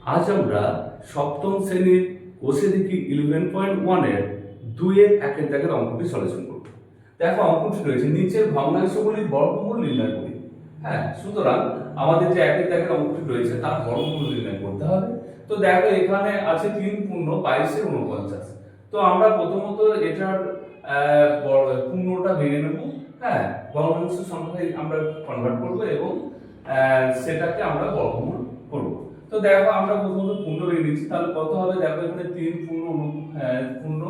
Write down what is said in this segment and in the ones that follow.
আজ আমরা সপ্তম শ্রেণীর কোষে দেখি 11.1 এর 2 এর 1 এর দাগের অঙ্কটি সলিউশন করব। দেখো অঙ্কটি রয়েছে নিচের ভগ্নাংশগুলির বর্গমূল নির্ণয় করি। হ্যাঁ, সুতরাং আমাদের যে 1 এর দাগের অঙ্কটি রয়েছে তার বর্গমূল নির্ণয় করতে হবে। তো দেখো এখানে আছে 3 পূর্ণ 22 এর 49। তো আমরা প্রথমত এটার পূর্ণটা ভেঙে নেব। হ্যাঁ, ভগ্নাংশ সংখ্যায় আমরা কনভার্ট করব এবং সেটাকে আমরা বর্গমূল করব। তো দেখো আমরা প্রথমত পূর্ণ ভেঙে নিচ্ছি, তাহলে কত হবে দেখো এখানে 3 পূর্ণ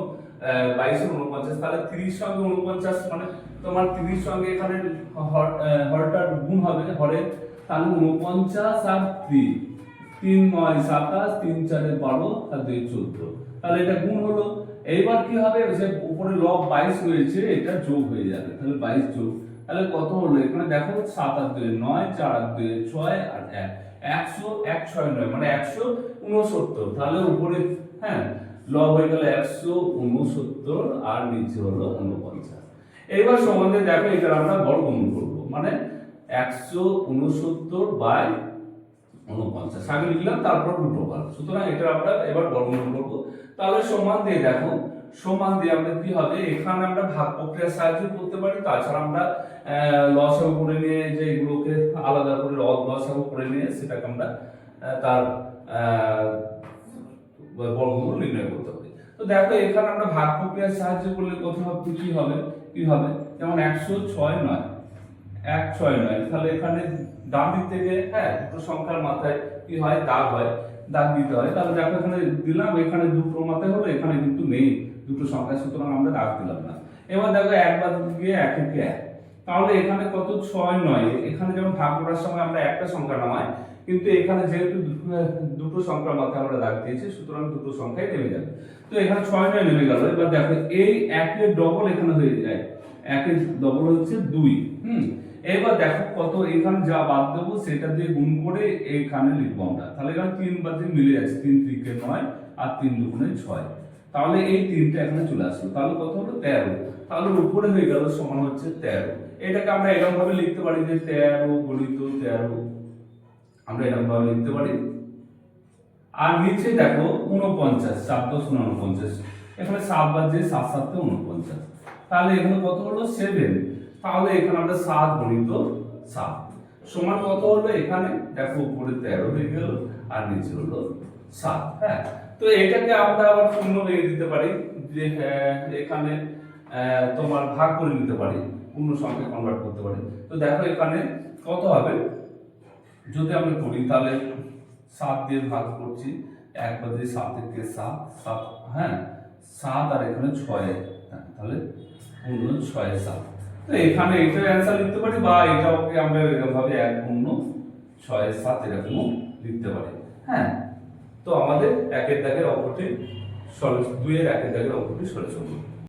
22 এর 49, তাহলে 30 সঙ্গে 49 মানে তোমার 30 সঙ্গে এখানে হরটার গুণ হবে হরে, তাহলে 49 আর 3 3 9 27 3 4 12 আর 2 14, তাহলে এটা গুণ হলো। এইবার কি হবে, যে উপরে লব 22 রয়েছে এটা যোগ হয়ে যাবে, তাহলে 22 যোগ, তাহলে কত হলো এখানে দেখো 7 আর 2 9 4 আর 2 6 আর 1 100 1 6 9 মানে 169, তাহলে উপরে হ্যাঁ লব হয়ে গেল 169 আর নিচে হলো 49। এইবার সমানে দেখো এটা আমরা বর্গমূল করব, মানে 169 বাই 49 আগে লিখলাম, তারপর রুট ওভার, সুতরাং এটা আমরা এবার বর্গমূল করব। তাহলে সমান দিয়ে দেখো, সমান দিয়ে আমরা কি হবে, এখানে আমরা ভাগ প্রক্রিয়ার সাহায্যে করতে পারি, তাছাড়া আমরা লসাগু করে নিয়ে যে এগুলোকে আলাদা করে লসাগু করে নিয়ে সেটাকে আমরা তার বর্গমূল নির্ণয় করতে পারি। তো দেখো এখানে আমরা ভাগ প্রক্রিয়ার সাহায্যে করলে কত হবে, কি হবে যেমন 106 9 1 6 9, তাহলে এখানে ডান দিক থেকে হ্যাঁ দুটো সংখ্যার মাথায় কি হয় দাগ দিতে হয়, তাহলে দেখো এখানে দিলাম, এখানে দুটো মাথায় হলো, এখানে কিন্তু নেই দুটো সংখ্যা, সুতরাং আমরা দাগ দিলাম না। এবার দেখো একবার গিয়ে 1 থেকে 1, তাহলে এখানে কত 6 9, এখানে যেমন ভাগ করার সময় আমরা একটা সংখ্যা নামাই, কিন্তু এখানে যেহেতু দুটো সংখ্যার মাথায় আমরা দাগ দিয়েছি, সুতরাং দুটো সংখ্যাই নেমে যাবে। তো এখানে 6 9 নেমে গেল। এবার দেখো এই 1 এর ডবল এখানে হয়ে যায়, 1 এর ডবল হচ্ছে 2। এবার দেখো কত এখানে যা বাদ দেবো সেটা দিয়ে গুণ করে এখানে লিখবো আমরা, তাহলে এখানে 3 বাদ দিয়ে মিলে যাচ্ছে, 3 3 কে 9 আর 3 2 6, তাহলে এই 3টা এখানে চলে আসলো, তাহলে কত হলো 13, তাহলে উপরে হয়ে গেল সমান হচ্ছে 13। এটাকে আমরা এরকম ভাবে লিখতে পারি যে 13 গুণিত 13, আমরা এরকম ভাবে লিখতে পারি। আর নিচে দেখো 49 7 10 49, এখানে 7 বাদ দিয়ে 7 7 তে 49, তাহলে এখানে কত হলো 7, তাহলে এখানে আমরা 7 গুণিত 7 সমান কত হলো, এখানে দেখো উপরে 13 হয়ে গেল আর নিচে হলো 7। হ্যাঁ, তো এটাকে আমরা আবার পূর্ণ ভেঙে দিতে পারি, যে এখানে তোমার ভাগ করে নিতে পারি, পূর্ণ সংখ্যা কনভার্ট করতে পারি। তো দেখো এখানে কত হবে, যদি আমরা করি তাহলে 7 দিয়ে ভাগ করছি, 1 বাদ দিয়ে 7 থেকে 7 7 হ্যাঁ 7 আর এখানে 6, তাহলে পূর্ণ 6 7। তো এখানে এটা অ্যানসার লিখতে পারি, বা এটাকে আমরা এরকম ভাবে 1 পূর্ণ 6 7 এরকম লিখতে পারি। হ্যাঁ, তো আমাদের 1 এর দাগের অঙ্কটি সলিউশন, 2 এর 1 এর দাগের অঙ্কটি সলিউশন।